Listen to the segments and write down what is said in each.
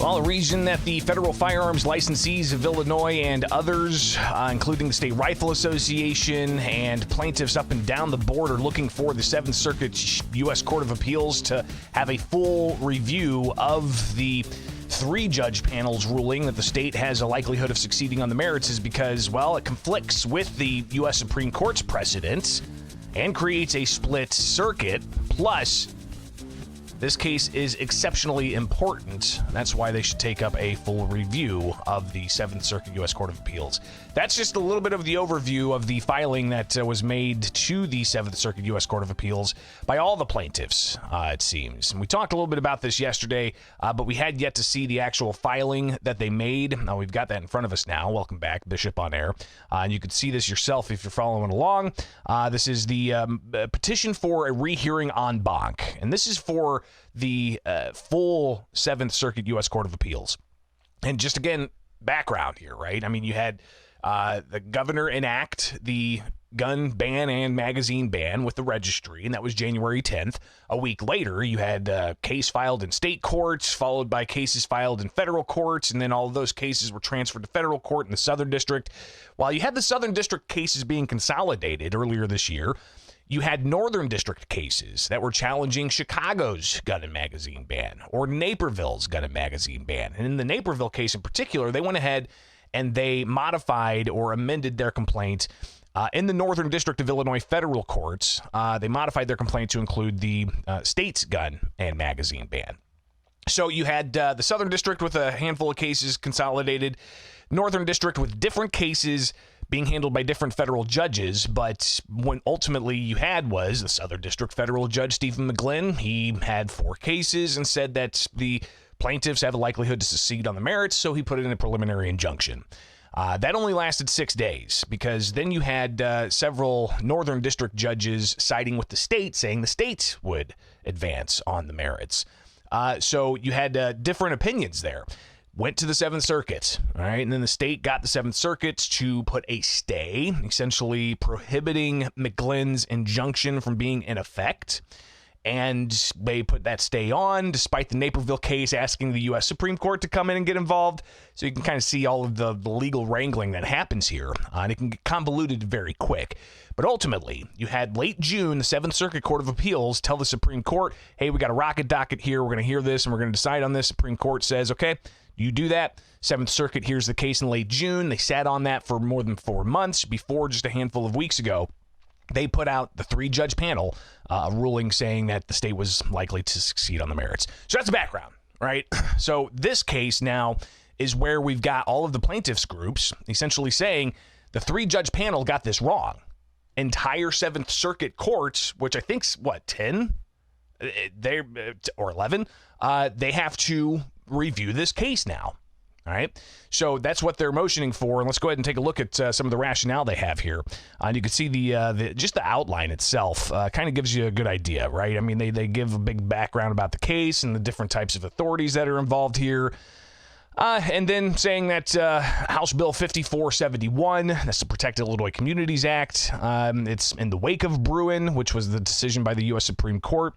Well, a reason that the federal firearms licensees of Illinois and others, including the State Rifle Association and plaintiffs up and down the board, are looking for the Seventh Circuit U.S. Court of Appeals to have a full review of the three-judge panel's ruling that the state has a likelihood of succeeding on the merits is because, well, it conflicts with the U.S. Supreme Court's precedents and creates a split circuit. Plus, this case is exceptionally important. That's why they should take up a full review of the Seventh Circuit U.S. Court of Appeals. That's just a little bit of the overview of the filing that was made to the Seventh Circuit U.S. Court of Appeals by all the plaintiffs, it seems. And we talked a little bit about this yesterday, but we had yet to see the actual filing that they made. We've got that in front of us now. Welcome back, Bishop on Air. And you can see this yourself if you're following along. This is the petition for a rehearing en banc. And this is for the full Seventh Circuit U.S. Court of Appeals. And just again, background here, right? I mean, you had the governor enact the gun ban and magazine ban with the registry, and that was January 10th. A week later, you had a case filed in state courts, followed by cases filed in federal courts, and then all of those cases were transferred to federal court in the Southern District. While you had the Southern District cases being consolidated earlier this year, you had Northern District cases that were challenging Chicago's gun and magazine ban or Naperville's gun and magazine ban. And in the Naperville case in particular, they went ahead and they modified or amended their complaint. In the Northern District of Illinois federal courts, they modified their complaint to include the state's gun and magazine ban. So you had the Southern District with a handful of cases consolidated, Northern District with different cases being handled by different federal judges, but what ultimately you had was the Southern District federal judge, Stephen McGlynn. He had 4 cases and said that the plaintiffs have a likelihood to succeed on the merits, so he put in a preliminary injunction. That only lasted 6 days, because then you had several Northern District judges siding with the state, saying the state would advance on the merits. So you had different opinions there. Went to the Seventh Circuit, all right, and then the state got the Seventh Circuit to put a stay, essentially prohibiting McGlynn's injunction from being in effect. And they put that stay on, despite the Naperville case asking the U.S. Supreme Court to come in and get involved. So you can kind of see all of the legal wrangling that happens here. And it can get convoluted very quick. But ultimately, you had late June, the Seventh Circuit Court of Appeals tell the Supreme Court, hey, we got a rocket docket here. We're going to hear this, and we're going to decide on this. Supreme Court says, okay, you do that. Seventh Circuit hears the case in late June. They sat on that for more than 4 months before just a handful of weeks ago. They put out the 3-judge panel ruling saying that the state was likely to succeed on the merits. So that's the background, right? So this case now is where we've got all of the plaintiffs groups essentially saying the 3-judge panel got this wrong. Entire Seventh Circuit courts, which I think's 10? Or 11? They have to review this case now. All right, so that's what they're motioning for, and let's go ahead and take a look at some of the rationale they have here. And you can see the just the outline itself kind of gives you a good idea, right? I mean, they give a big background about the case and the different types of authorities that are involved here. And then saying that House Bill 5471, that's the Protect Illinois Communities Act, it's in the wake of Bruin, which was the decision by the U.S. Supreme Court.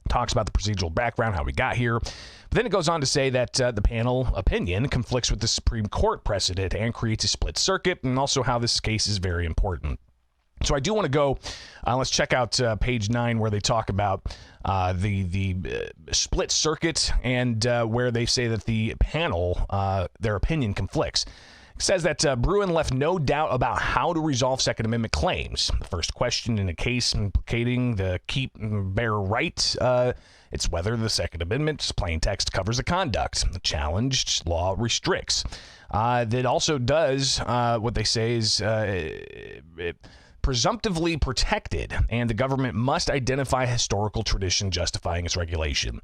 Talks about the procedural background, how we got here. But then it goes on to say that the panel opinion conflicts with the Supreme Court precedent and creates a split circuit, and also how this case is very important. So I do want to go, let's check out page 9 where they talk about the split circuit and where they say that the panel, their opinion conflicts. It says that Bruin left no doubt about how to resolve Second Amendment claims. The first question in a case implicating the keep and bear right, it's whether the Second Amendment's plain text covers the conduct the challenged law restricts. That also does what they say is presumptively protected, and the government must identify historical tradition justifying its regulation.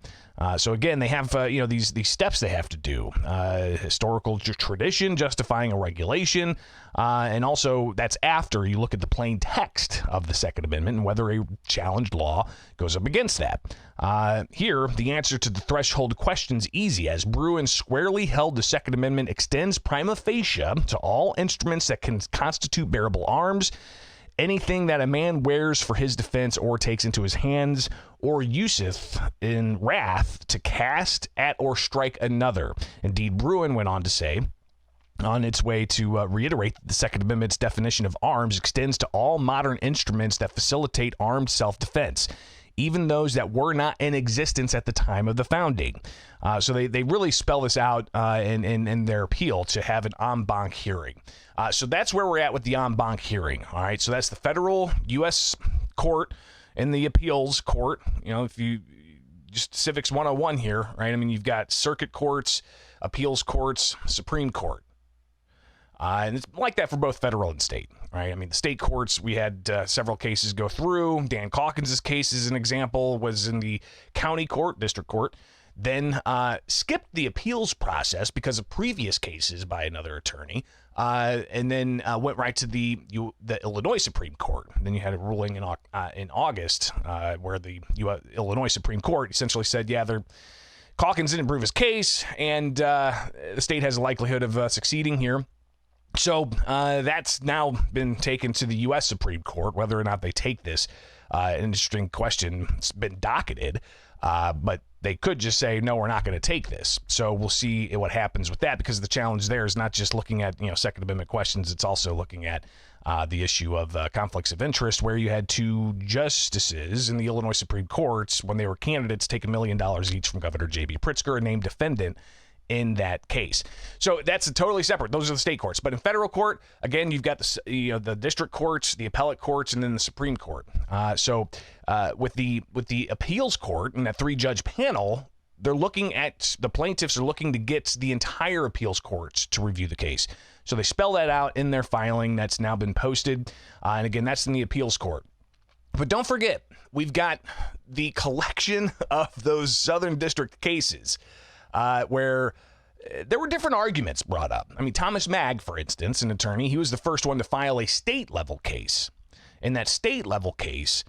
So again, they have these steps they have to do: historical tradition justifying a regulation, and also that's after you look at the plain text of the Second Amendment and whether a challenged law goes up against that. Here, the answer to the threshold question's easy, as Bruin squarely held the Second Amendment extends prima facie to all instruments that can constitute bearable arms. anything that a man wears for his defense or takes into his hands or useth in wrath to cast at or strike another. Indeed, Bruin went on to say, on its way to reiterate that the Second Amendment's definition of arms extends to all modern instruments that facilitate armed self-defense, even those that were not in existence at the time of the founding. So they really spell this out in their appeal to have an en banc hearing. So that's where we're at with the en banc hearing. All right, so that's the federal U.S. court and the appeals court. You know, if you just civics 101 here, right? I mean, you've got circuit courts, appeals courts, Supreme Court. And it's like that for both federal and state, right? I mean, the state courts, we had several cases go through. Dan Calkins' case, as an example, was in the county court, district court, then skipped the appeals process because of previous cases by another attorney, and then went right to the Illinois Supreme Court. Then you had a ruling in August where the Illinois Supreme Court essentially said, yeah, Calkins didn't prove his case, and the state has a likelihood of succeeding here. So that's now been taken to the U.S. Supreme Court. Whether or not they take this, an interesting question. It's been docketed, but they could just say, no, we're not going to take this. So we'll see what happens with that, because the challenge there is not just looking at Second Amendment questions. It's also looking at the issue of conflicts of interest, where you had two justices in the Illinois Supreme Court, when they were candidates, take $1 million each from Governor J.B. Pritzker, a named defendant in that case. So that's totally separate. Those are the state courts. But in federal court, again, you've got the district courts, the appellate courts, and then the Supreme Court. So with the appeals court and that 3-judge panel, the plaintiffs are looking to get the entire appeals courts to review the case. So they spell that out in their filing that's now been posted. And again, that's in the appeals court. But don't forget, we've got the collection of those Southern District cases where there were different arguments brought up. I mean, Thomas Magg, for instance, an attorney, he was the first one to file a state-level case. In that state-level case,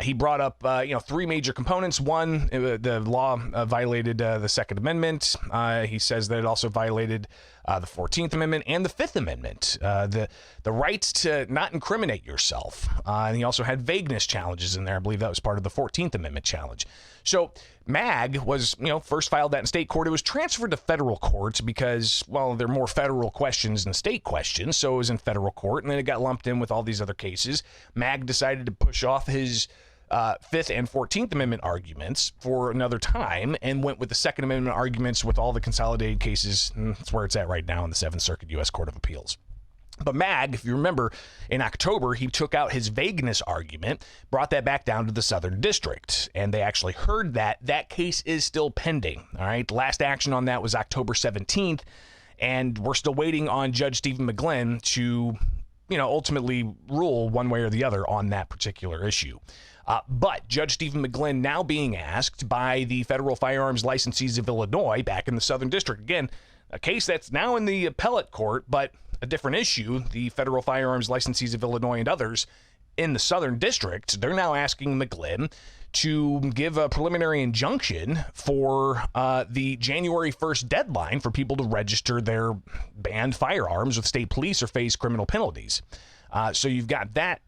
he brought up, 3 major components. One, the law violated the Second Amendment. He says that it also violated the 14th Amendment and the 5th Amendment, the right to not incriminate yourself. And he also had vagueness challenges in there. I believe that was part of the 14th Amendment challenge. So Magg was, first filed that in state court. It was transferred to federal courts because, well, there are more federal questions than state questions. So it was in federal court, and then it got lumped in with all these other cases. Magg decided to push off his 5th and 14th Amendment arguments for another time and went with the Second Amendment arguments with all the consolidated cases. And that's where it's at right now in the 7th Circuit U.S. Court of Appeals. But Magg, if you remember, in October, he took out his vagueness argument, brought that back down to the Southern District, and they actually heard that. That case is still pending, all right? The last action on that was October 17th, and we're still waiting on Judge Stephen McGlynn to, ultimately rule one way or the other on that particular issue. But Judge Stephen McGlynn now being asked by the Federal Firearms Licensees of Illinois back in the Southern District, again, a case that's now in the appellate court, but a different issue, the Federal Firearms Licensees of Illinois and others in the Southern District, they're now asking McGlynn to give a preliminary injunction for the January 1st deadline for people to register their banned firearms with state police or face criminal penalties. So you've got that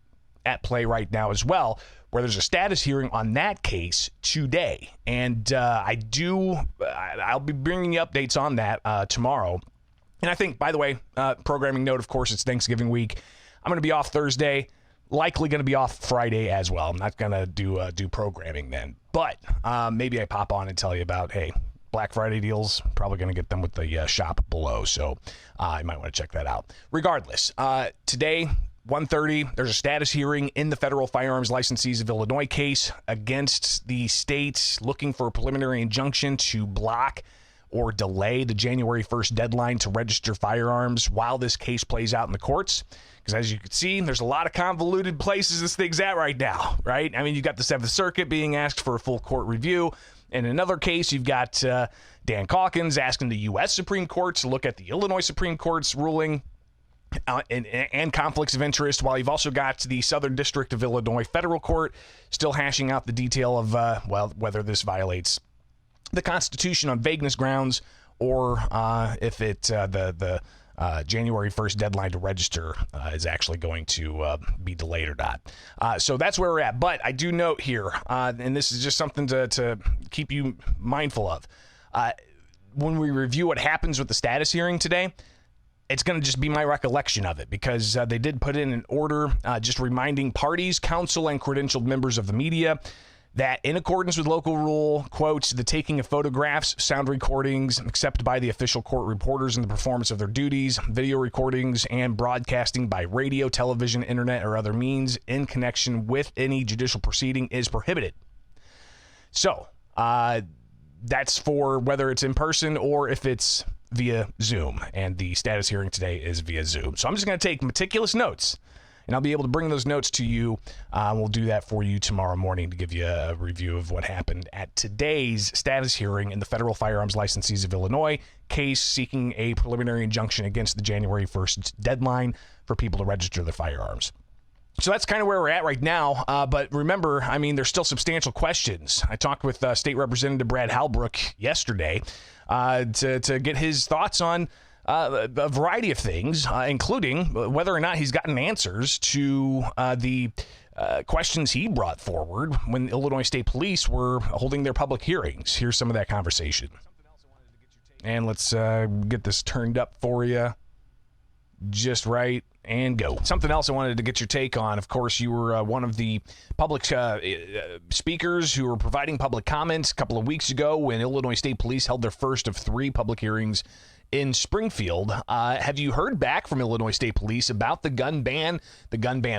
at play right now as well, where there's a status hearing on that case today. And I'll be bringing you updates on that tomorrow. And I think, by the way, programming note, of course, it's Thanksgiving week. I'm going to be off Thursday, likely going to be off Friday as well. I'm not going to do programming then. But maybe I pop on and tell you about, hey, Black Friday deals, probably going to get them with the shop below. So you might want to check that out. Regardless, today, 1:30, there's a status hearing in the Federal Firearms Licensees of Illinois case against the state looking for a preliminary injunction to block or delay the January 1st deadline to register firearms while this case plays out in the courts. Because as you can see, there's a lot of convoluted places this thing's at right now, right? I mean, you've got the 7th Circuit being asked for a full court review. In another case, you've got Dan Calkins asking the U.S. Supreme Court to look at the Illinois Supreme Court's ruling and conflicts of interest, while you've also got the Southern District of Illinois Federal Court still hashing out the detail of, whether this violates the Constitution on vagueness grounds, or if it the January 1st deadline to register is actually going to be delayed or not. So that's where we're at. But I do note here, and this is just something to keep you mindful of. When we review what happens with the status hearing today, it's going to just be my recollection of it, because they did put in an order just reminding parties, counsel, and credentialed members of the media that in accordance with local rule, quotes, the taking of photographs, sound recordings, except by the official court reporters in the performance of their duties, video recordings, and broadcasting by radio, television, internet, or other means in connection with any judicial proceeding is prohibited. So that's for whether it's in person or if it's via Zoom, and the status hearing today is via Zoom. So I'm just going to take meticulous notes, and I'll be able to bring those notes to you. We'll do that for you tomorrow morning to give you a review of what happened at today's status hearing in the Federal Firearms Licensees of Illinois case seeking a preliminary injunction against the January 1st deadline for people to register their firearms. So that's kind of where we're at right now. But remember, I mean, there's still substantial questions. I talked with State Representative Brad Halbrook yesterday to get his thoughts on a variety of things, including whether or not he's gotten answers to the questions he brought forward when Illinois State Police were holding their public hearings. Here's some of that conversation. And let's get this turned up for you just right and go. Something else I wanted to get your take on. Of course, you were one of the public speakers who were providing public comments a couple of weeks ago when Illinois State Police held their first of 3 public hearings in Springfield. Have you heard back from Illinois State Police about the gun ban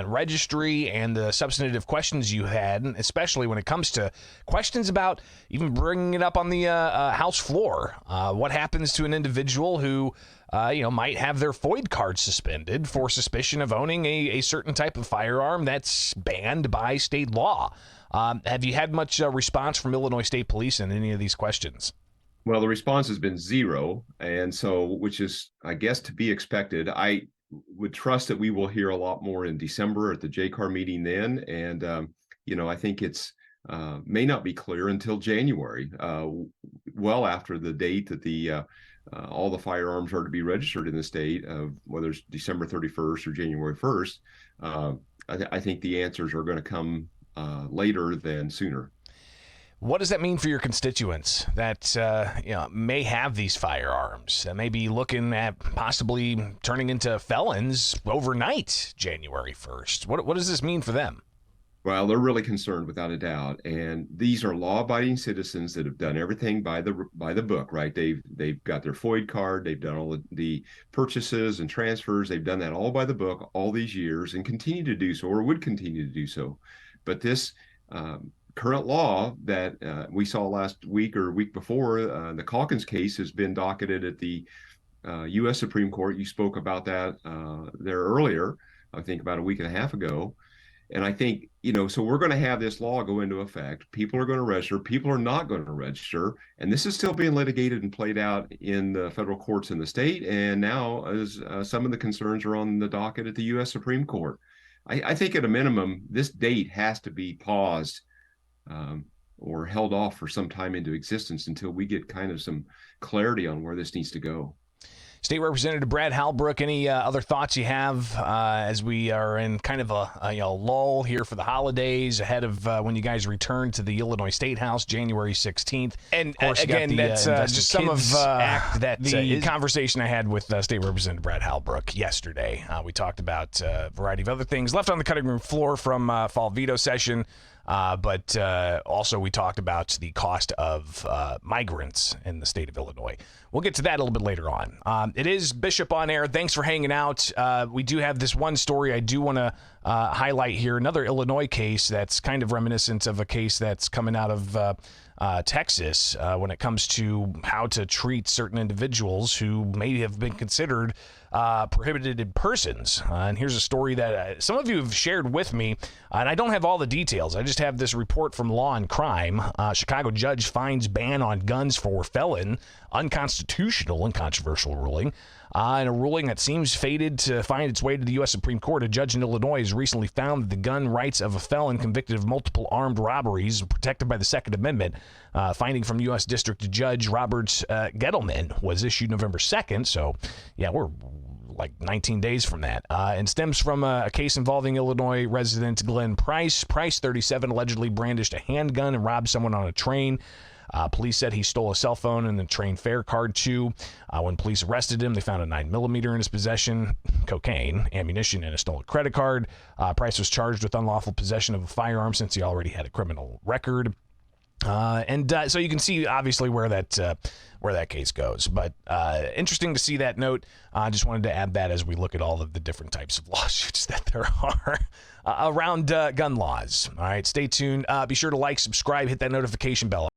registry, and the substantive questions you had, especially when it comes to questions about even bringing it up on the House floor? What happens to an individual who might have their FOID card suspended for suspicion of owning a certain type of firearm that's banned by state law? Have you had much response from Illinois State Police on any of these questions? Well, the response has been 0, and so, which is, I guess, to be expected. I would trust that we will hear a lot more in December at the JCAR meeting then, and I think it's may not be clear until January, well after the date that the all the firearms are to be registered in the state, whether it's December 31st or January 1st. I think the answers are going to come later than sooner. What does that mean for your constituents that may have these firearms, that may be looking at possibly turning into felons overnight, January 1st? What does this mean for them? Well, they're really concerned, without a doubt, and these are law-abiding citizens that have done everything by the book, right? They've got their FOID card, they've done all the purchases and transfers, they've done that all by the book all these years, and continue to do so, or would continue to do so. But this current law that we saw last week or week before, the Calkins case, has been docketed at the U.S. Supreme Court. You spoke about that there earlier, I think about a week and a half ago. And I think, so we're going to have this law go into effect. People are going to register. People are not going to register. And this is still being litigated and played out in the federal courts in the state. And now, as some of the concerns are on the docket at the U.S. Supreme Court, I think at a minimum, this date has to be paused or held off for some time into existence until we get kind of some clarity on where this needs to go. State Representative Brad Halbrook, any other thoughts you have as we are in kind of a lull here for the holidays ahead of when you guys return to the Illinois State House January 16th? And of course, again, that's just some of the conversation I had with State Representative Brad Halbrook yesterday. We talked about a variety of other things left on the cutting room floor from fall veto session. But also we talked about the cost of migrants in the state of Illinois. We'll get to that a little bit later on. It is Bishop on Air. Thanks for hanging out. We do have this one story I do want to highlight here. Another Illinois case that's kind of reminiscent of a case that's coming out of Texas when it comes to how to treat certain individuals who may have been considered prohibited persons. And here's a story that some of you have shared with me, and I don't have all the details. I just have this report from Law and Crime. Chicago judge finds ban on guns for felon unconstitutional and controversial ruling. In a ruling that seems fated to find its way to the U.S. Supreme Court, a judge in Illinois has recently found that the gun rights of a felon convicted of multiple armed robberies protected by the Second Amendment. Finding from U.S. District Judge Robert Gettleman was issued November 2nd. So, yeah, we're like 19 days from that, and stems from a case involving Illinois resident Glenn Price. Price, 37, allegedly brandished a handgun and robbed someone on a train. Police said he stole a cell phone and a train fare card, too. When police arrested him, they found a 9mm in his possession, cocaine, ammunition, and a stolen credit card. Price was charged with unlawful possession of a firearm since he already had a criminal record. So you can see, obviously, where that case goes. But interesting to see that note. I just wanted to add that as we look at all of the different types of lawsuits that there are around gun laws. All right, stay tuned. Be sure to like, subscribe, hit that notification bell.